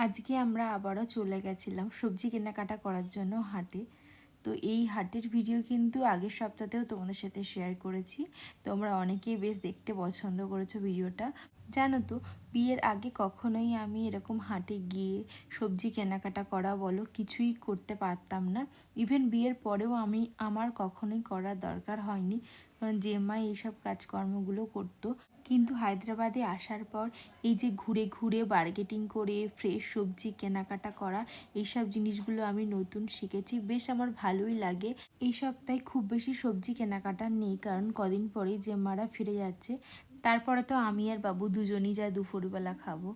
আজকে আমরা আবারও চলে গেছিলাম সবজি কেনাকাটা করার জন্য হাটে। তো এই হাটের ভিডিও কিন্তু আগের সপ্তাহতেও তোমাদের সাথে শেয়ার করেছি। তোমরা অনেকেই বেশ দেখতে পছন্দ করেছো ভিডিওটা। জানো তো, বিয়ের আগে কখনোই আমি এরকম হাটে গিয়ে সবজি কেনাকাটা করা বলো কিছুই করতে পারতাম না। ইভেন বিয়ের পরেও আমার কখনোই করার দরকার হয়নি, কারণ জেম্মা এইসব কাজকর্মগুলো করতো। কিন্তু হায়দ্রাবাদে আসার পর এই যে ঘুরে ঘুরে বার্গেটিং করে ফ্রেশ সবজি কেনাকাটা করা, এইসব জিনিসগুলো আমি নতুন শিখেছি। বেশ আমার ভালোই লাগে। এই সপ্তাহে খুব বেশি সবজি কেনাকাটা নেই, কারণ কদিন পরেই জেম্মারা ফিরে যাচ্ছে। তারপরে তো আমি আর বাবু দুজনই যা দুপুরবেলা খাবো।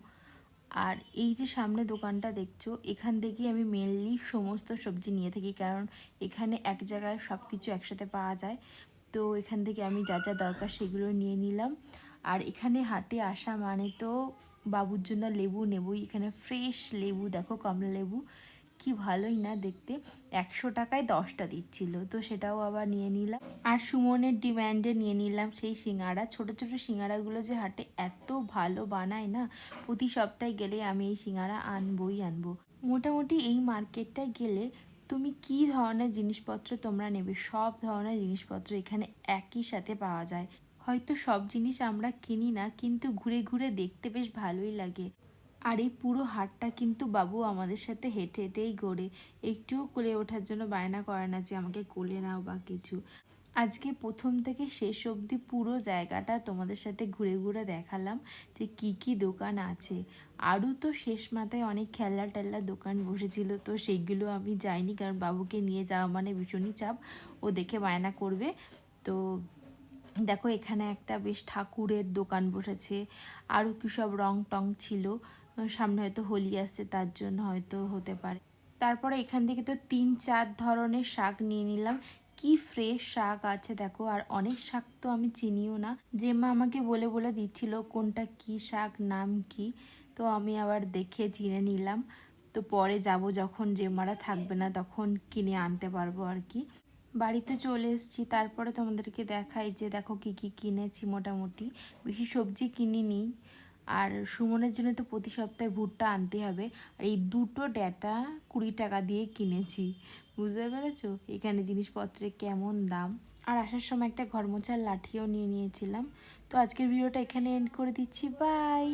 আর এই যে সামনে দোকানটা দেখছো, এখান থেকেই আমি মেনলি সমস্ত সবজি নিয়ে থাকি, কারণ এখানে এক জায়গায় সব কিছু একসাথে পাওয়া যায়। তো এখান থেকে আমি যা যা দরকার সেগুলো নিয়ে নিলাম। আর এখানে হাটে আসা মানে তো বাবুর জন্য লেবু নেবই। এখানে ফ্রেশ লেবু দেখো, কমলা লেবু, কি ভালোই না দেখতে। 100 টাকায় 10টা দিচ্ছিল, তো সেটাও আবার নিয়ে নিলাম। আর সুমনের ডিম্যান্ডে নিয়ে নিলাম সেই সিঙ্গাড়া। ছোট ছোট সিঙ্গাড়াগুলো যে হাটে এত ভালো বানায় না, প্রতি সপ্তাহে গেলে আমি এই সিঙ্গাড়া আনবই আনবো। মোটামুটি এই মার্কেটটায় গেলে তুমি কি ধরনের জিনিসপত্র তোমরা নেবে, সব ধরনের জিনিসপত্র এখানে একই সাথে পাওয়া যায়। হয়তো সব জিনিস আমরা কিনি না, কিন্তু ঘুরে ঘুরে দেখতে বেশ ভালোই লাগে। আর এই পুরো হাটটা কিন্তু বাবু আমাদের সাথে হেঁটে হেঁটেই ঘোরে। একটুও কোলে ওঠার জন্য বায়না করে না যে আমাকে কোলে নাও বা কিছু। আজকে প্রথম থেকে শেষ অবধি পুরো জায়গাটা তোমাদের সাথে ঘুরে ঘুরে দেখালাম যে কি কি দোকান আছে। আরও তো শেষ মাথায় অনেক খেলনা টেলনা দোকান বসেছিল, তো সেইগুলো আমি যাইনি, কারণ বাবুকে নিয়ে যাওয়া মানে ভীষণই চাপ, ও দেখে বায়না করবে। তো দেখো, এখানে একটা বেশ ঠাকুরের দোকান বসেছে। আরও কি সব রং টং ছিল, সামনে হয়তো হোলি আসছে তার জন্য হয়তো হতে পারে। তারপরে এখান থেকে তো 3-4 ধরনের শাক নিয়ে নিলাম। কি ফ্রেশ শাক আছে দেখো, আর অনেক শাক তো আমি চিনিও না। জেম্মা আমাকে বলে বলে দিচ্ছিল কোনটা কি শাক, নাম কি। তো আমি আবার দেখে চিনে নিলাম। তো পরে যাব যখন জেম্মারা থাকবে না, তখন কিনে আনতে পারবো আর কি। বাড়িতে চলে এসেছি, তারপরে তোমাদেরকে দেখাই যে দেখো কি কি কিনেছি। মোটামুটি বেশি সবজি কিনিনি। আর সুমনের জন্য তো প্রতি সপ্তাহে ভুট্টা আনতে হবে। আর এই দুটো ডেটা 20 টাকা দিয়ে কিনেছি। বুঝতে পেরেছো এখানে জিনিসপত্রের কেমন দাম। আর আসার সময় একটা ঘর মোছার লাঠিও নিয়ে নিয়েছিলাম। তো আজকের ভিডিওটা এখানে এন্ড করে দিচ্ছি। বাই।